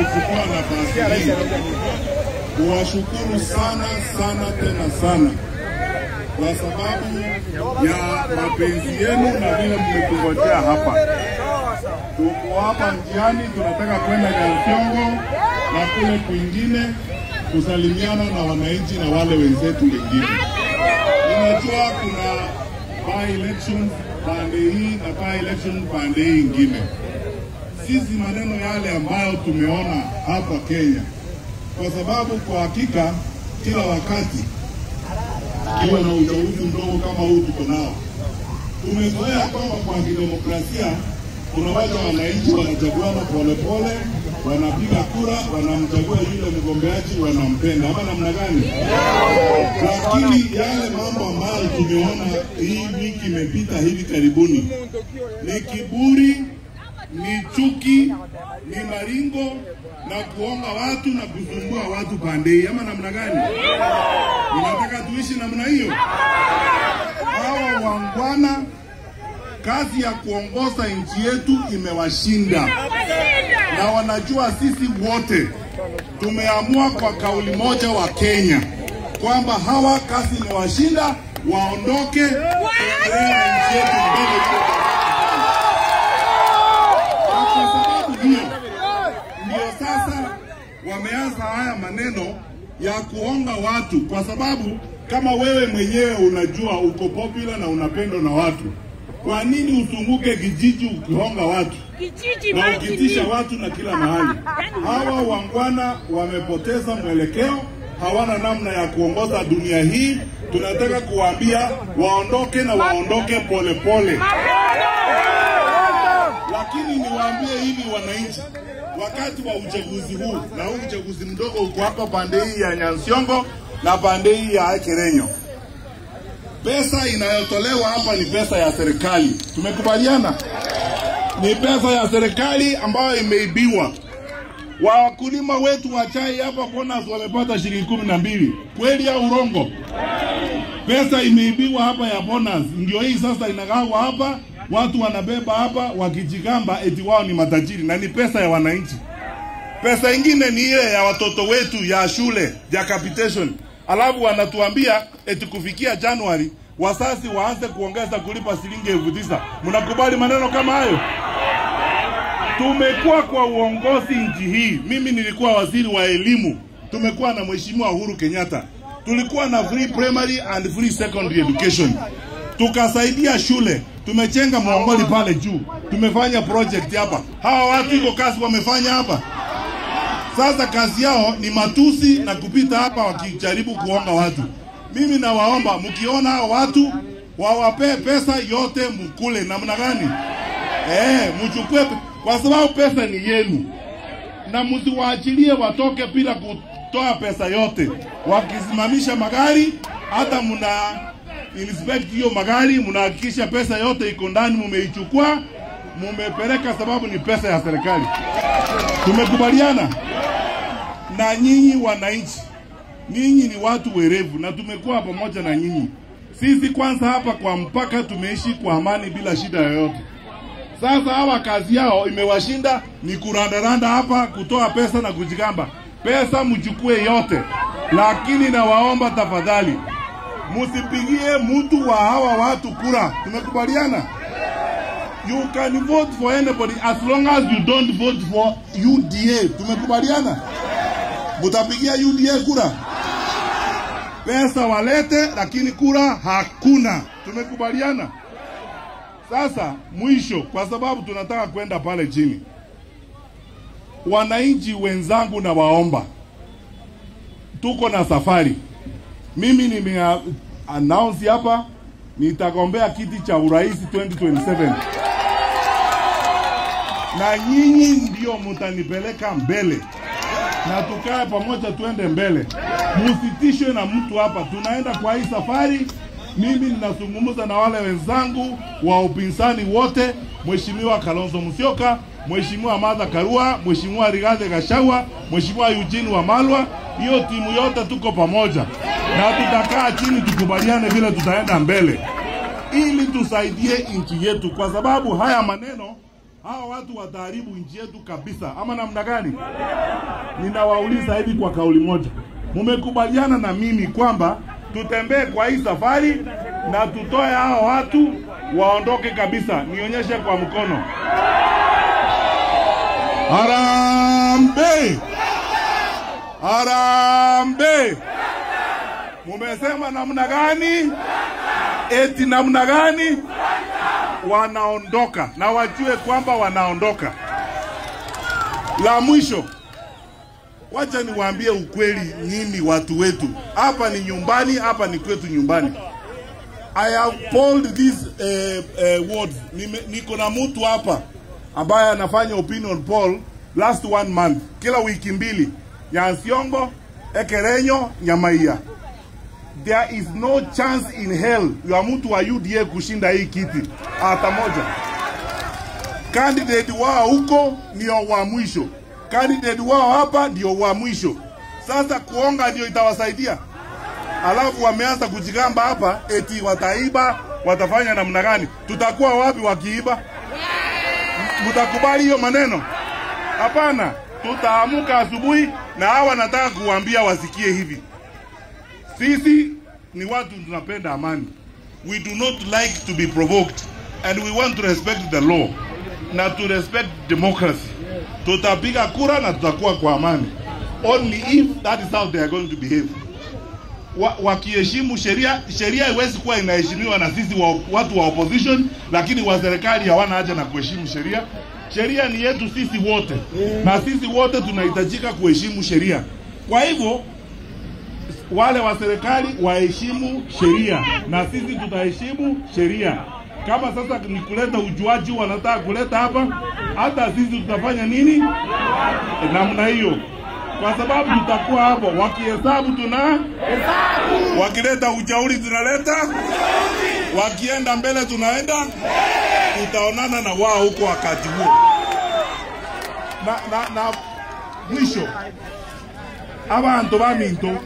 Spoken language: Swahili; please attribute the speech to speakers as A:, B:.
A: kuchukua nafasi hii kuwashukuru sana tena kwa sababu ya mapenzi yenu na vile mmetungojea hapa. Tuko hapa njiani, tunataka kwenda Nyariongo na kule kwingine kusalimiana na wananchi na wale wenzetu wengine. Ninajua kuna by-election pande hii na by-election pande hii ingine. Sisi maneno yale ambayo tumeona hapa Kenya, kwa sababu kwa hakika kila wakati kiwa na uchaguzi mdogo kama huu tuko nao, tumezoea kwamba kwa kidemokrasia tunawacha wananchi wanachaguana polepole, wanapiga kura, wanamchagua yule mgombeaji wanampenda, ama namna gani? Lakini yale mambo ambayo tumeona hii wiki imepita hivi karibuni ni kiburi, ni chuki, ni maringo na kuonga watu na kusumbua watu pande, ama namna gani? Tunataka tuishi namna hiyo? Hawa wangwana kazi ya kuongoza nchi yetu imewashinda, na wanajua sisi wote tumeamua kwa kauli moja wa Kenya kwamba hawa kazi imewashinda, waondoke kuendelea nchi yetu mbele. Kwa sababu hiyo ndio sasa wameanza haya maneno ya kuonga watu, kwa sababu kama wewe mwenyewe unajua uko popular na unapendwa na watu, kwa nini usunguke kijiji ukihonga watu na ukitisha watu na kila mahali? Hawa wangwana wamepoteza mwelekeo, hawana namna ya kuongoza dunia hii. Tunataka kuwaambia waondoke na waondoke polepole. Lakini niwaambie hivi wananchi, wakati wa uchaguzi huu, na huu uchaguzi mdogo uko hapa pande hii ya Nyariongo na pande hii ya Kerenyo, pesa inayotolewa hapa ni pesa ya serikali. Tumekubaliana? Ni pesa ya serikali ambayo imeibiwa. Wakulima wetu wa chai hapa bonus wamepata shilingi 12. Kweli au urongo? Pesa imeibiwa hapa ya bonus. Ndio hii sasa inagawa hapa, watu wanabeba hapa wakijigamba eti wao ni matajiri, na ni pesa ya wananchi. Pesa ingine ni ile ya watoto wetu ya shule, ya capitation. Alafu wanatuambia eti kufikia Januari wasasi waanze kuongeza kulipa shilingi 9,000. Mnakubali maneno kama hayo? Tumekuwa kwa uongozi nchi hii. Mimi nilikuwa waziri wa elimu. Tumekuwa na Mheshimiwa Uhuru Kenyatta. Tulikuwa na free primary and free secondary education. Tukasaidia shule. Tumechenga Mwangoli pale juu. Tumefanya project hapa. Hawa watu iko kazi wamefanya hapa. Sasa kazi yao ni matusi na kupita hapa wakijaribu kuonga watu. Mimi nawaomba mkiona watu wawape pesa yote mkule namna gani? Mchukue, kwa sababu pesa ni yenu. Na msiwaachilie watoke bila kutoa pesa yote. Wakisimamisha magari, hata muna inspect hiyo magari, mnahakikisha pesa yote iko ndani, mumeichukua, mumepeleka, sababu ni pesa ya serikali. Tumekubaliana? Na nyinyi wananchi, nyinyi ni watu werevu na tumekuwa pamoja na nyinyi. Sisi kwanza hapa kwa mpaka tumeishi kwa amani bila shida yoyote. Sasa hawa kazi yao imewashinda ni kurandaranda hapa, kutoa pesa na kujigamba. Pesa mchukue yote. Lakini nawaomba tafadhali, msipigie mtu wa hawa watu kura. Tumekubaliana? You can vote for anybody as long as you don't vote for UDA. Tumekubaliana? Mutapigia UDA kura? Pesa walete, lakini kura hakuna. Tumekubaliana? Sasa mwisho, kwa sababu tunataka kwenda pale chini, wananchi wenzangu na waomba, tuko na safari. Mimi announce hapa nitagombea kiti cha urais 2027. Na nyinyi ndio mtanipeleka mbele. Na tukae pamoja tuende mbele. Msitishwe na mtu hapa. Tunaenda kwa hii safari. Mimi ninazungumza na wale wenzangu wa upinzani wote, Mheshimiwa Kalonzo Musyoka, Mheshimiwa Martha Karua, Mheshimiwa Rigathi Gachagua, Mheshimiwa Eugene Wamalwa. Hiyo timu yote tuko pamoja. Na tutakaa chini tukubaliane vile tutaenda mbele, ili tusaidie nchi yetu, kwa sababu haya maneno Hawa watu wataharibu nchi yetu kabisa. Ama namna gani? Ninawauliza hivi kwa kauli moja. Mumekubaliana na mimi kwamba tutembee kwa hii safari na tutoe hao watu waondoke kabisa? Nionyeshe kwa mkono. Harambee! Harambee! Mumesema namna gani? Eti namna gani? Wanaondoka, na wajue kwamba wanaondoka. La mwisho, wacha niwaambie ukweli nyinyi watu wetu. Hapa ni nyumbani, hapa ni kwetu nyumbani. I have polled these words. Niko na mtu hapa ambaye anafanya opinion poll last 1 month, kila wiki mbili, ya Siongo, Ekerenyo, Nyamaiya. There is no chance in hell ya mtu wa UDA kushinda hii kiti hata moja. Candidate wao huko ndio wa mwisho, candidate wao hapa ndio wa mwisho. Sasa kuonga ndio itawasaidia? Alafu wameanza kujigamba hapa eti wataiba, watafanya namna gani? Tutakuwa wapi wakiiba? Mtakubali hiyo maneno? Hapana. Tutaamuka asubuhi na hawa nataka kuambia wasikie hivi. Sisi ni watu tunapenda amani. We do not like to be provoked, and we want to respect the law na to respect democracy. Tutapiga kura na tutakuwa kwa amani. Only if that is how they are going to behave. Wakiheshimu sheria, sheria haiwezi kuwa inaheshimiwa na sisi watu wa opposition, lakini wa serikali hawana haja na kuheshimu sheria. Sheria ni yetu sisi wote, na sisi wote tunahitajika kuheshimu sheria. Kwa hivyo wale wa serikali waheshimu sheria na sisi tutaheshimu sheria. Kama sasa ni kuleta ujuaji wanataka kuleta hapa, hata sisi tutafanya nini? Namna hiyo. Kwa sababu tutakuwa hapo wakihesabu hesabu, wakileta ujauri tunaleta, wakienda mbele tunaenda, tutaonana na wao huko wakati huo. Na mwisho, abantu baminto